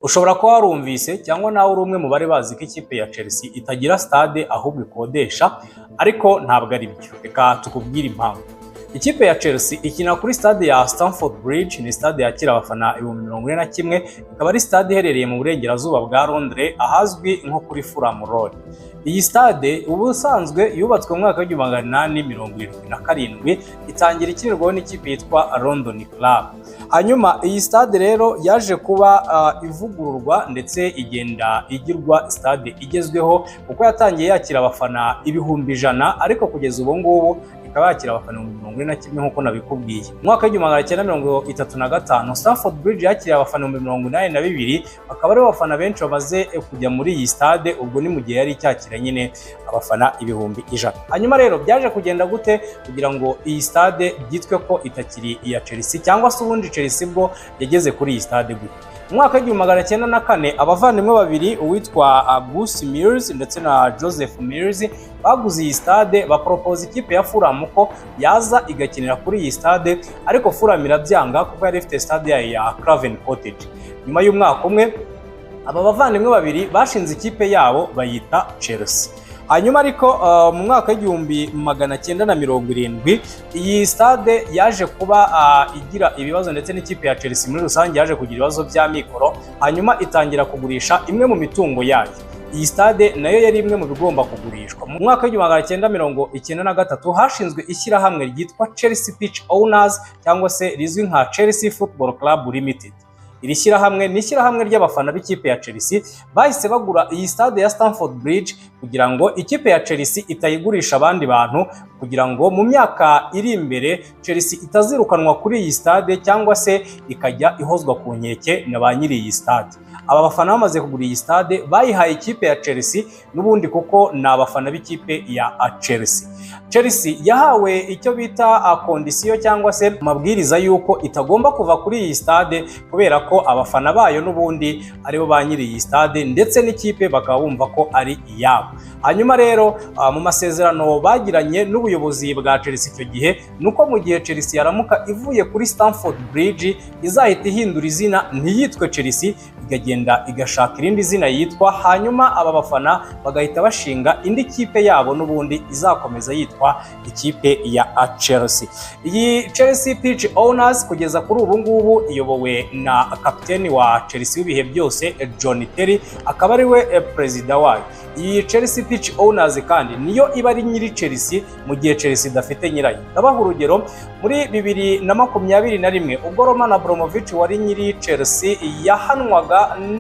Ushobora kuba warumvise cyangwa nawe uri umwe mu bari bazi ko ikipe ya Chelsea itagira stade ahubwo ikodesha, ariko ntabwo ari byo. Reka tukubwire impamvu. Ikipe ya Chelsea ikina kuri stade ya Stamford Bridge, ni stade yakira abafana 41,000, ikaba ari stade iherereye mu burengerazuba bwa Londres ahazwi nko kuri Fulham Road. Iyi stade ubusanzwe yubatswe mu mwaka w'1877, itangira ikinirwaho n'ikipe yitwa London Club. Hanyuma iyi stade rero yaje kuba ivugururwa ndetse igenda igirwa stade igezweho kuko yatangiye yakira abafana 100,000, ariko kugeza ubu ngubu ikaba yakira abafana 41,000 nk'uko nabikubwiye. Mu mwaka w'1935 Stamford Bridge yakira abafana 82,000, bakaba ari abafana benshi bamaze kujya muri iyi stade, ubwo ni mu gihe yari icyakira nyine abafana 100,000. Hanyuma rero byaje kugenda gute kugira ngo iyi stade byitwe ko itakiri iya Chelsea, cyangwa se ubundi Chelsea bwo yageze kuri iyi stade gute? Mu mwaka w'1904 abavandimwe babiri uwitwa Gus Mills ndetse na Joseph Mills baguze iyi stade, bapropose ikipe ya Fulham ko yaza igakinira kuri iyi stade, ariko Fulham irabyanga kuko yari ifite stade ya Craven Cottage. Nyuma y'umwaka umwe aba bavandimwe babiri bashinze ikipe yabo bayita Chelsea. Hanyuma ariko mu mwaka w'1970 iyi stade yaje kuba igira ibibazo, ndetse n'ikipe ya Chelsea muri rusange yaje kugira ibibazo bya mikoro, hanyuma itangira kugurisha imwe mu mitungo yayo. Iyi stade nayo yari imwe mu bigomba kugurishwa. Mu mwaka w'1993 hashinzwe ishyirahamwe ryitwa Chelsea Pitch Owners, cyangwa se rizwi nka Chelsea Football Club Limited. Iri shyirahamwe ni ishyirahamwe ry'abafana b'ikipe ya Chelsea bahise bagura iyi stade ya Stamford Bridge kugira ngo ikipe ya Chelsea itayigurisha abandi bantu, kugira ngo mu myaka iri imbere Chelsea itazirukanwa kuri iyi stade cyangwa se ikajya ihozwa ku nkeke na ba nyiri iyi stade. Aba bafana bamaze kugura iyi stade bayihaye ikipe ya Chelsea n'ubundi kuko ni abafana b'ikipe ya Chelsea. Chelsea yahawe icyo bita kondisiyo cyangwa se amabwiriza y'uko itagomba kuva kuri iyi stade kubera ko abafana bayo n'ubundi aribo ba nyiri iyi stade, ndetse n'ikipe bakaba bumva ko ari iyabo. Hanyuma rero mu masezerano bagiranye n'ubuyobozi bwa Chelsea icyo gihe nuko mu gihe Chelsea yaramuka ivuye kuri Stamford Bridge izahita ihindura izina, ntiyitwe Chelsea, ikagenda igashaka irindi zina yitwa, hanyuma aba bafana bagahita bashinga indi kipe yabo n'ubundi izakomeza yitwa ikipe ya Chelsea. Iyi Chelsea Pitch Owners kugeza kuri ubu ngubu iyobowe na kapiteni wa Chelsea w'ibihe byose John Terry, akaba ari we perezida wayo. Iyi Chelsea Pitch Owners kandi niyo iba ari nyiri Chelsea mu gihe Chelsea idafite nyirayo. Ndabaha urugero, muri 2021 ubwo Roman Abramovich wari nyiri Chelsea yahanwaga